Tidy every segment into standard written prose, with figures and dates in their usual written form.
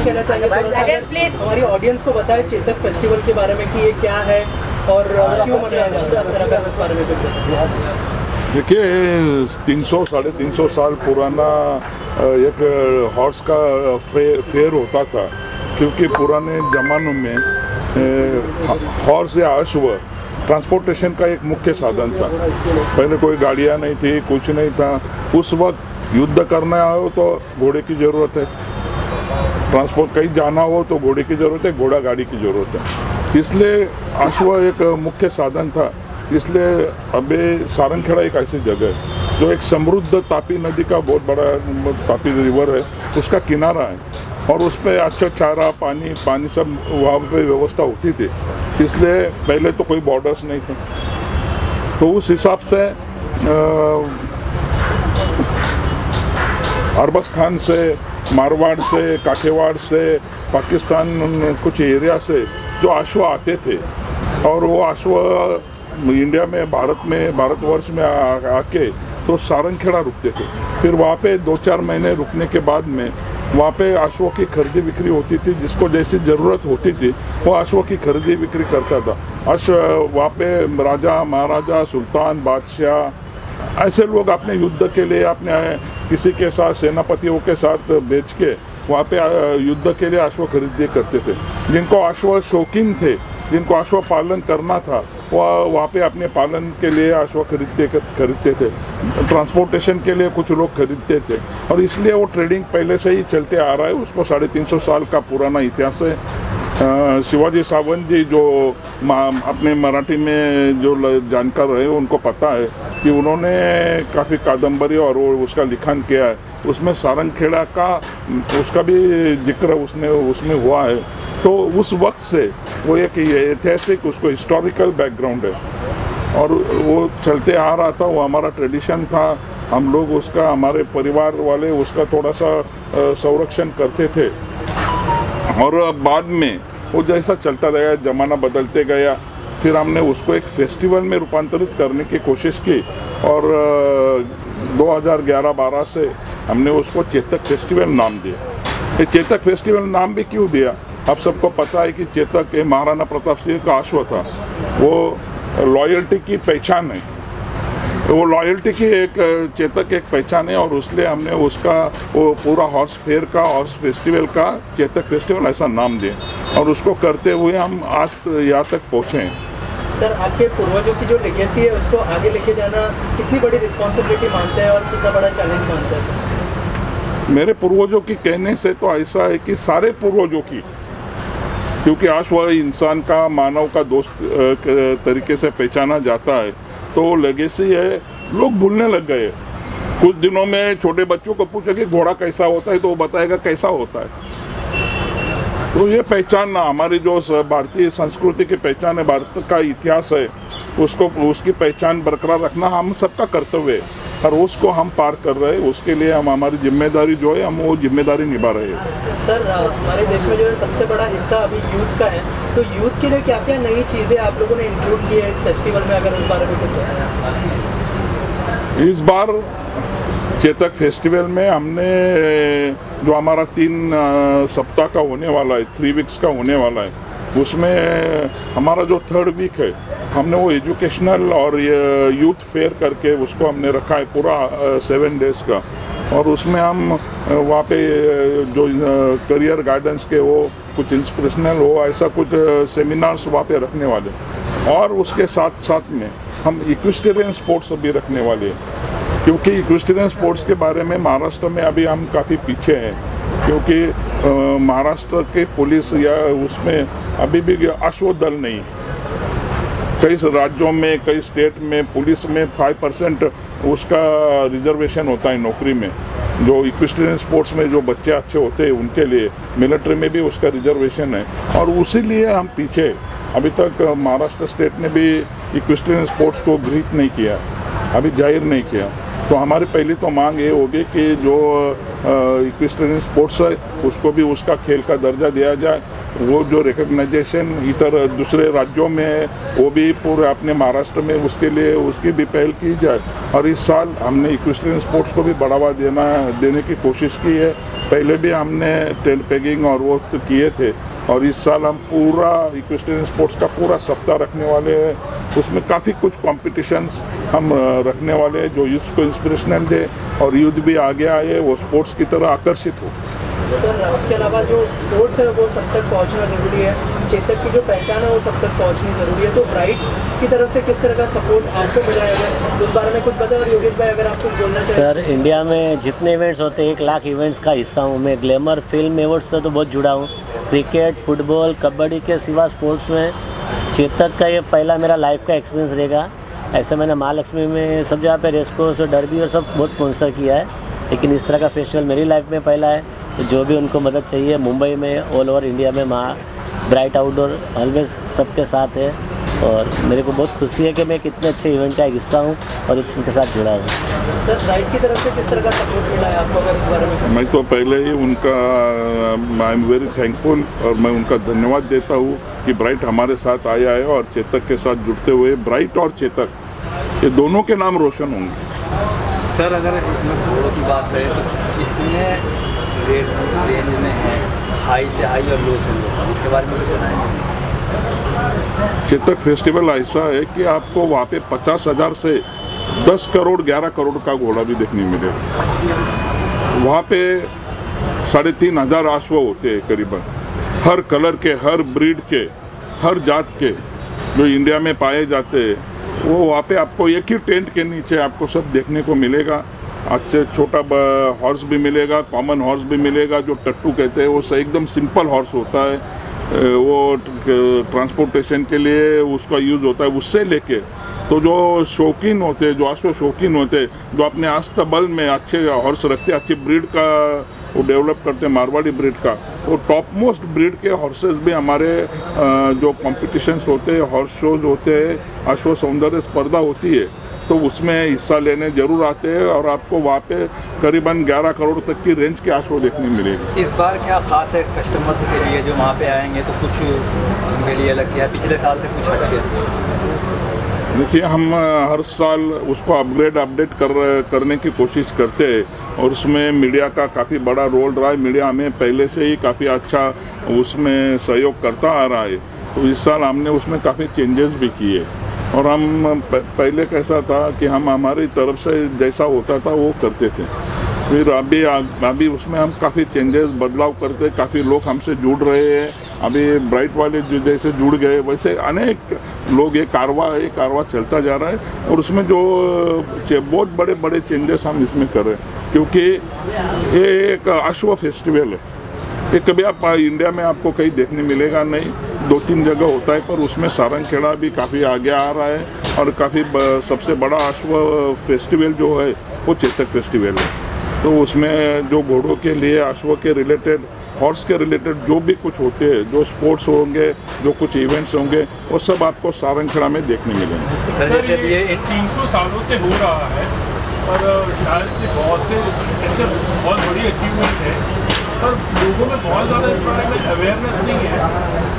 कहना चाहिए हमारी ऑडियंस को बताएं चेतक फेस्टिवल के बारे में कि ये क्या है और क्यों मनाया जाता है, अगर इस बारे में कुछ बताएं। देखिए 300-350 साल पुराना एक हॉर्स का फेयर होता था, क्योंकि पुराने ज़मानों में हॉर्स या अश्व ट्रांसपोर्टेशन का एक मुख्य साधन था। पहले कोई गाड़ियाँ नहीं थी, कुछ नहीं था। उस वक्त युद्ध करना हो तो घोड़े की ज़रूरत है, ट्रांसपोर्ट कहीं जाना हो तो घोड़े की ज़रूरत है, घोड़ा गाड़ी की ज़रूरत है। इसलिए अश्व एक मुख्य साधन था। इसलिए अबे सारंगखेड़ा एक ऐसी जगह है जो एक समृद्ध तापी नदी का बहुत बड़ा तापी रिवर है, उसका किनारा है, और उस पर अच्छा चारा पानी सब वहाँ पे व्यवस्था होती थी। इसलिए पहले तो कोई बॉर्डर्स नहीं थे, तो उस हिसाब से अरबस्तान से, मारवाड़ से, काठियावाड़ से, पाकिस्तान कुछ एरिया से जो अश्व आते थे, और वो अश्व इंडिया में भारतवर्ष में आके तो सारंगखेड़ा रुकते थे। फिर वहाँ पे 2-4 महीने रुकने के बाद में वहाँ पे अश्वों की खरीदी बिक्री होती थी। जिसको जैसी ज़रूरत होती थी वो अश्वों की खरीदी बिक्री करता था। अश्व वहाँ पे राजा, महाराजा, सुल्तान, बादशाह ऐसे लोग अपने युद्ध के लिए अपने किसी के साथ सेनापतियों के साथ बेच के वहाँ पे युद्ध के लिए अश्व खरीदी करते थे। जिनको अश्व शौकीन थे, जिनको अश्व पालन करना था, वहाँ पे अपने पालन के लिए अश्व खरीदते थे। ट्रांसपोर्टेशन के लिए कुछ लोग खरीदते थे, और इसलिए वो ट्रेडिंग पहले से ही चलते आ रहा है। उसको 350 साल का पुराना इतिहास है। शिवाजी सावंत जी जो अपने मराठी में जो जानकार रहे उनको पता है कि उन्होंने काफ़ी कादम्बरी और वो उसका लिखन किया है। उसमें सारंगखेड़ा का उसका भी जिक्र उसमें हुआ है। तो उस वक्त से वो एक ऐतिहासिक, उसको हिस्टोरिकल बैकग्राउंड है और वो चलते आ रहा था। वो हमारा ट्रेडिशन था। हम लोग उसका, हमारे परिवार वाले उसका थोड़ा सा संरक्षण करते थे, और बाद में वो जैसा चलता गया, ज़माना बदलते गया, फिर हमने उसको एक फेस्टिवल में रूपांतरित करने की कोशिश की, और 2011-12 से हमने उसको चेतक फेस्टिवल नाम दिया। ये चेतक फेस्टिवल नाम भी क्यों दिया, आप सबको पता है कि चेतक महाराणा प्रताप सिंह का अश्व था। वो लॉयल्टी की पहचान है, वो लॉयल्टी की एक चेतक एक पहचान है, और उसलिए हमने उसका वो पूरा हॉर्स फेयर का, हॉर्स फेस्टिवल का चेतक फेस्टिवल ऐसा नाम दिया, और उसको करते हुए हम आज यहाँ तक पहुँचे हैं। सर, आपके पूर्वजों की जो लेगेसी है उसको आगे लेके जाना कितनी बड़ी रिस्पॉन्सिबिलिटी मानते हैं और कितना बड़ा चैलेंज मानते हैं सर? मेरे पूर्वजों की कहने से तो ऐसा है कि सारे पूर्वजों की, क्योंकि अश्व इंसान का, मानव का दोस्त तरीके से पहचाना जाता है, तो लेगेसी है। लोग भूलने लग गए। कुछ दिनों में छोटे बच्चों को पूछे कि घोड़ा कैसा होता है तो वो बताएगा कैसा होता है। तो ये पहचान हमारी जो भारतीय संस्कृति की पहचान है, भारत का इतिहास है, उसको, उसकी पहचान बरकरार रखना हम सबका कर्तव्य है, और उसको हम पार कर रहे हैं। उसके लिए हम, हमारी जिम्मेदारी जो है, हम वो जिम्मेदारी निभा रहे हैं। सर, हमारे देश में जो है सबसे बड़ा हिस्सा अभी यूथ का है, तो यूथ के लिए क्या क्या नई चीज़ें आप लोगों ने इंक्लूड की है इस फेस्टिवल में, अगर उस बारे में कुछ बताएं। इस बार चेतक फेस्टिवल में हमने जो हमारा 3 सप्ताह का होने वाला है, 3 वीक्स का होने वाला है, उसमें हमारा जो 3rd वीक है, हमने वो एजुकेशनल और यूथ फेयर करके उसको हमने रखा है पूरा 7 डेज़ का। और उसमें हम वहाँ पे जो करियर गाइडेंस के वो कुछ इंस्पिरेशनल हो, ऐसा कुछ सेमिनार्स वहाँ पे रखने वाले, और उसके साथ साथ में हम इक्विस्टेरियन स्पोर्ट्स भी रखने वाले हैं, क्योंकि इक्विस्टेरियन स्पोर्ट्स के बारे में महाराष्ट्र में अभी हम काफ़ी पीछे हैं, क्योंकि महाराष्ट्र के पुलिस या उसमें अभी भी अश्वदल नहीं। कई राज्यों में, कई स्टेट में पुलिस में 5% उसका रिजर्वेशन होता है नौकरी में। जो इक्विस्टेरियन स्पोर्ट्स में जो बच्चे अच्छे होते हैं उनके लिए मिलिट्री में भी उसका रिजर्वेशन है, और उसी लिए हम पीछे। अभी तक महाराष्ट्र स्टेट ने भी इक्विस्टेरियन स्पोर्ट्स को गृहीत नहीं किया, अभी जाहिर नहीं किया। तो हमारी पहली तो मांग ये होगी कि जो इक्विस्टेरियन स्पोर्ट्स है उसको भी उसका खेल का दर्जा दिया जाए। वो जो रिकग्नाइजेशन इतर दूसरे राज्यों में है वो भी पूरे अपने महाराष्ट्र में उसके लिए उसकी भी पहल की जाए। और इस साल हमने इक्विस्टेरियन स्पोर्ट्स को भी बढ़ावा देने की कोशिश की है। पहले भी हमने टेल पेगिंग और वो तो किए थे, और इस साल हम पूरा इक्वेस्ट्रियन स्पोर्ट्स का पूरा सप्ताह रखने वाले हैं। उसमें काफ़ी कुछ कॉम्पिटिशन्स हम रखने वाले हैं जो यूथ को इंस्पिरेशनल दे और यूथ भी आगे आए, वो स्पोर्ट्स की तरह आकर्षित हो। सर इसके अलावा जो स्पोर्ट्स है वो सब तक पहुंचना ज़रूरी है, चेतक की जो पहचान है वो सब तक पहुंचनी ज़रूरी है, तो ब्राइट की तरफ से किस तरह का सपोर्ट आपको मिला है, अगर उस बारे में कुछ बताएं। और योगेश भाई अगर आप कुछ बोलना चाहें। सर इंडिया में जितने इवेंट्स होते हैं 1 लाख इवेंट्स का हिस्सा हूँ मैं। ग्लैमर फिल्म एवर्ड्स से तो बहुत जुड़ा हूँ। क्रिकेट, फुटबॉल, कबड्डी के सिवा स्पोर्ट्स में चेतक का ये पहला मेरा लाइफ का एक्सपीरियंस रहेगा। ऐसे मैंने महालक्ष्मी में सब जगह पे रेस कोर्स और डरबी और सब बहुत स्पॉन्सर किया है, लेकिन इस तरह का फेस्टिवल मेरी लाइफ में पहला है। तो जो भी उनको मदद चाहिए मुंबई में, ऑल ओवर इंडिया में, ब्राइट आउटडोर ऑलवेज सबके साथ है, और मेरे को बहुत खुशी है कि मैं कितने अच्छे इवेंट का एक हिस्सा हूँ और उनके साथ जुड़ा हूँ। सर ब्राइट की तरफ से किस तरह का सपोर्ट मिला है आपको, अगर इस बारे में? मैं तो पहले ही उनका आई एम वेरी थैंकफुल और मैं उनका धन्यवाद देता हूँ कि ब्राइट हमारे साथ आया है, और चेतक के साथ जुड़ते हुए ब्राइट और चेतक ये दोनों के नाम रोशन होंगे। सर अगर इसमें घोड़ों की बात करें तो कितने रेंज में है, हाई से हाई और लो से लो, इसके बारे में बताएं। चेतक फेस्टिवल ऐसा है कि आपको वहाँ पे 50,000 से 10 करोड़ 11 करोड़ का घोड़ा भी देखने मिलेगा। वहाँ पे 3,500 अश्व होते हैं करीबन, हर कलर के, हर ब्रीड के, हर जात के जो इंडिया में पाए जाते हैं, वो वहाँ पे आपको एक ही टेंट के नीचे आपको सब देखने को मिलेगा। अच्छे छोटा हॉर्स भी मिलेगा, कॉमन हॉर्स भी मिलेगा जो टट्टू कहते हैं, वो एकदम सिंपल हॉर्स होता है, वो ट्रांसपोर्टेशन के लिए उसका यूज़ होता है। उससे लेके तो जो शौकीन होते हैं, जो अश्व शौकीन होते हैं, जो अपने अस्तबल में अच्छे हॉर्स रखते हैं, अच्छी ब्रीड का वो डेवलप करते हैं, मारवाड़ी ब्रीड का, वो टॉप मोस्ट ब्रीड के हॉर्सेस भी हमारे जो कॉम्पिटिशन्स होते हैं, हॉर्स शोज होते हैं, अश्व सौंदर्य स्पर्धा होती है, तो उसमें हिस्सा लेने जरूर आते हैं, और आपको वहाँ पे करीबन 11 करोड़ तक की रेंज के अश्व देखने मिलेगी। इस बार क्या खास है कस्टमर्स के लिए जो वहाँ पे आएंगे, तो कुछ उनके लिए अलग किया, पिछले साल से कुछ हटके? देखिए, हम हर साल उसको अपडेट करने की कोशिश करते हैं, और उसमें मीडिया का काफ़ी बड़ा रोल रहा है। मीडिया हमें पहले से ही काफ़ी अच्छा उसमें सहयोग करता आ रहा है, तो इस साल हमने उसमें काफ़ी चेंजेस भी किए। और हम पहले कैसा था कि हम हमारी तरफ से जैसा होता था वो करते थे, फिर अभी उसमें हम काफ़ी चेंजेस बदलाव करते, काफ़ी लोग हमसे जुड़ रहे हैं। अभी ब्राइट वाले जो जैसे जुड़ गए, वैसे अनेक लोग, ये कारवा चलता जा रहा है, और उसमें जो बहुत बड़े बड़े चेंजेस हम इसमें कर रहे हैं, क्योंकि ये एक अश्व फेस्टिवल है। ये कभी आप इंडिया में आपको कहीं देखने मिलेगा नहीं, 2-3 जगह होता है, पर उसमें सारंगखेड़ा भी काफ़ी आगे आ रहा है, और काफ़ी सबसे बड़ा अश्व फेस्टिवल जो है वो चेतक फेस्टिवल है। तो उसमें जो घोड़ों के लिए, अश्व के रिलेटेड, हॉर्स के रिलेटेड जो भी कुछ होते हैं, जो स्पोर्ट्स होंगे, जो कुछ इवेंट्स होंगे, वो सब आपको सारंगखेड़ा में देखने मिलेंगे। सर ये 300 सालों से हो रहा है, और शायद से बहुत बड़ी अचीवमेंट है, पर लोगों में बहुत ज़्यादा इस बारे में अवेयरनेस नहीं है।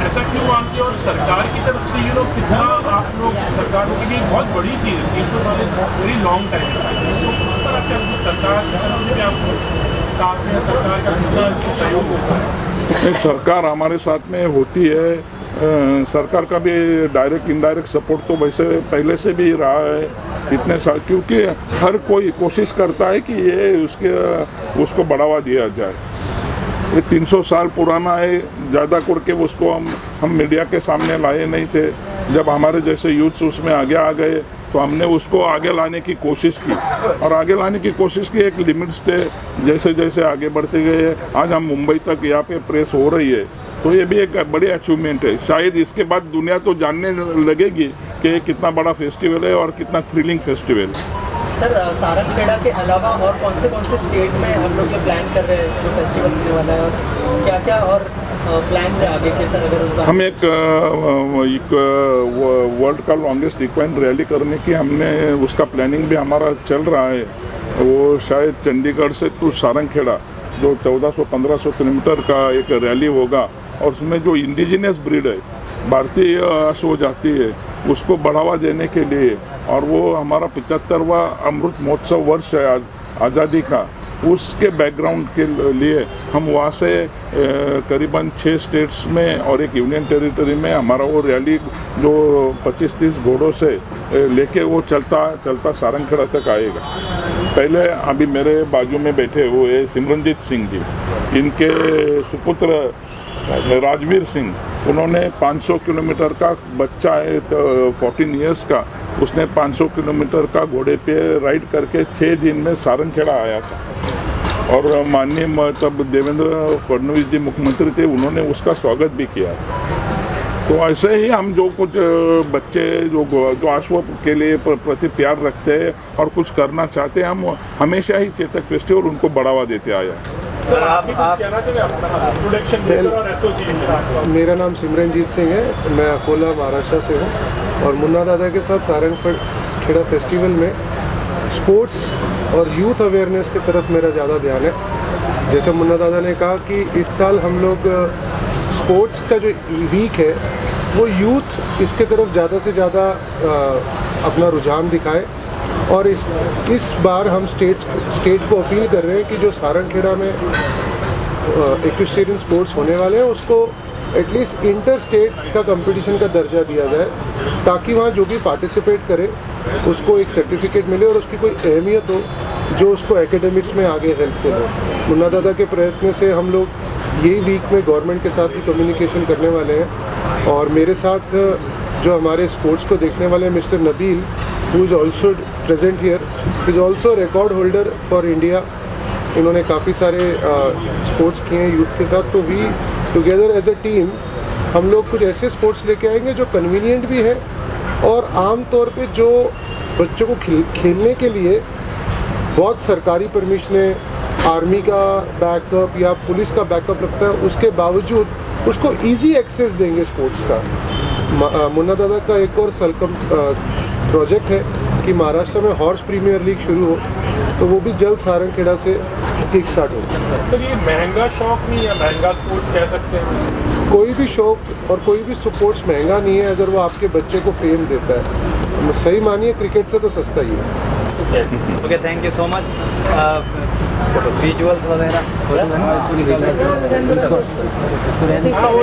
ऐसा क्यों मानते हैं? और सरकार की तरफ से ये लोग कितना, आप लोग सरकार के लिए बहुत बड़ी चीज़ है, 300 साल इज वेरी लॉन्ग टाइम, तो उस पर क्या सरकार की तरफ से भी आपको साथ में सरकार का कितना सहयोग होता है? सरकार हमारे साथ में होती है, सरकार का भी डायरेक्ट इनडायरेक्ट सपोर्ट तो वैसे पहले से भी रहा है इतने साल, क्योंकि हर कोई कोशिश करता है कि ये उसको बढ़ावा दिया जाए। ये 300 साल पुराना है, ज़्यादा करके उसको हम मीडिया के सामने लाए नहीं थे। जब हमारे जैसे यूथ्स उसमें आगे आ गए, तो हमने उसको आगे लाने की कोशिश की, और आगे लाने की कोशिश की, एक लिमिट्स थे। जैसे जैसे आगे बढ़ते गए, आज हम मुंबई तक यहाँ पे प्रेस हो रही है, तो ये भी एक बड़ी अचीवमेंट है। शायद इसके बाद दुनिया तो जानने लगेगी कि ये कितना बड़ा फेस्टिवल है और कितना थ्रिलिंग फेस्टिवल है। सर सारंगखेड़ा के अलावा और कौन से स्टेट में हम लोग ये प्लान कर रहे हैं जो फेस्टिवल होने वाला है, और क्या क्या और प्लान है आगे के? सर अगर हम एक वर्ल्ड का लॉन्गेस्ट इक्वाइन रैली करने की हमने उसका प्लानिंग भी हमारा चल रहा है। वो शायद चंडीगढ़ से टू सारंगखेड़ा जो 1400-1500 किलोमीटर का एक रैली होगा, और उसमें जो इंडिजिनियस ब्रीड है, भारतीय अश्व जाति है, उसको बढ़ावा देने के लिए, और वो हमारा 75वां अमृत महोत्सव वर्ष है आज़ादी का, उसके बैकग्राउंड के लिए हम वहाँ से करीबन 6 स्टेट्स में और एक यूनियन टेरिटरी में हमारा वो रैली जो 25-30 घोड़ों से लेके वो चलता सारंगखेड़ा तक आएगा। पहले अभी मेरे बाजू में बैठे हुए सिमरनजीत सिंह जी, इनके सुपुत्र राजवीर सिंह, उन्होंने 500 किलोमीटर का बच्चा है तो 14 इयर्स का, उसने 500 किलोमीटर का घोड़े पे राइड करके 6 दिन में सारंगखेड़ा आया था। और माननीय तब देवेंद्र फडणवीस जी मुख्यमंत्री थे, उन्होंने उसका स्वागत भी किया। तो ऐसे ही हम जो कुछ बच्चे जो अश्व के लिए प्रति प्यार रखते हैं और कुछ करना चाहते हैं, हम हमेशा ही चेतक फेस्टिवल उनको बढ़ावा देते आया। सर आप कहना चाहिए अपना प्रोडक्शन मेकर और एसोसिएशन? मेरा नाम सिमरनजीत सिंह है, मैं अकोला महाराष्ट्र से हूँ और मुन्ना दादा के साथ सारंगखेड़ा फेस्टिवल में स्पोर्ट्स और यूथ अवेयरनेस की तरफ मेरा ज़्यादा ध्यान है। जैसे मुन्ना दादा ने कहा कि इस साल हम लोग स्पोर्ट्स का जो वीक है वो यूथ इसके तरफ ज़्यादा से ज़्यादा अपना रुझान दिखाए और इस बार हम स्टेट को अपील कर रहे हैं कि जो सारंगखेड़ा में इक्विस्टेरियन स्पोर्ट्स होने वाले हैं उसको एटलीस्ट इंटर स्टेट का कंपटीशन का दर्जा दिया जाए, ताकि वहाँ जो भी पार्टिसिपेट करे उसको एक सर्टिफिकेट मिले और उसकी कोई अहमियत हो जो उसको एकेडमिक्स में आगे हेल्पफुल हो। मुन्ना दादा के प्रयत्न से हम लोग यही वीक में गवर्नमेंट के साथ भी कम्युनिकेशन करने वाले हैं और मेरे साथ जो हमारे स्पोर्ट्स को देखने वाले mister Nabeel, who is also present here, is also record holder for India. इन्होंने काफ़ी सारे स्पोर्ट्स किए हैं यूथ के साथ। तो we together as a team हम लोग कुछ ऐसे स्पोर्ट्स लेके आएंगे जो कन्वीनियंट भी है और आम तौर पे जो बच्चों को खेलने के लिए बहुत सरकारी परमिशनें, आर्मी का बैकअप या पुलिस का बैकअप लगता है, उसके बावजूद उसको इजी एक्सेस देंगे स्पोर्ट्स का। मुन्ना दादा का एक और प्रोजेक्ट है कि महाराष्ट्र में हॉर्स प्रीमियर लीग शुरू हो, तो वो भी जल्द सारंगखेड़ा से किक स्टार्ट हो। सर ये महंगा शौक नहीं है, महंगा स्पोर्ट्स कह सकते हैं? कोई भी शौक और कोई भी स्पोर्ट्स महंगा नहीं है अगर वो आपके बच्चे को फेम देता है। सही मानिए क्रिकेट से तो सस्ता ही है। Okay, thank you so much. Visuals वगैरह हाँ, वो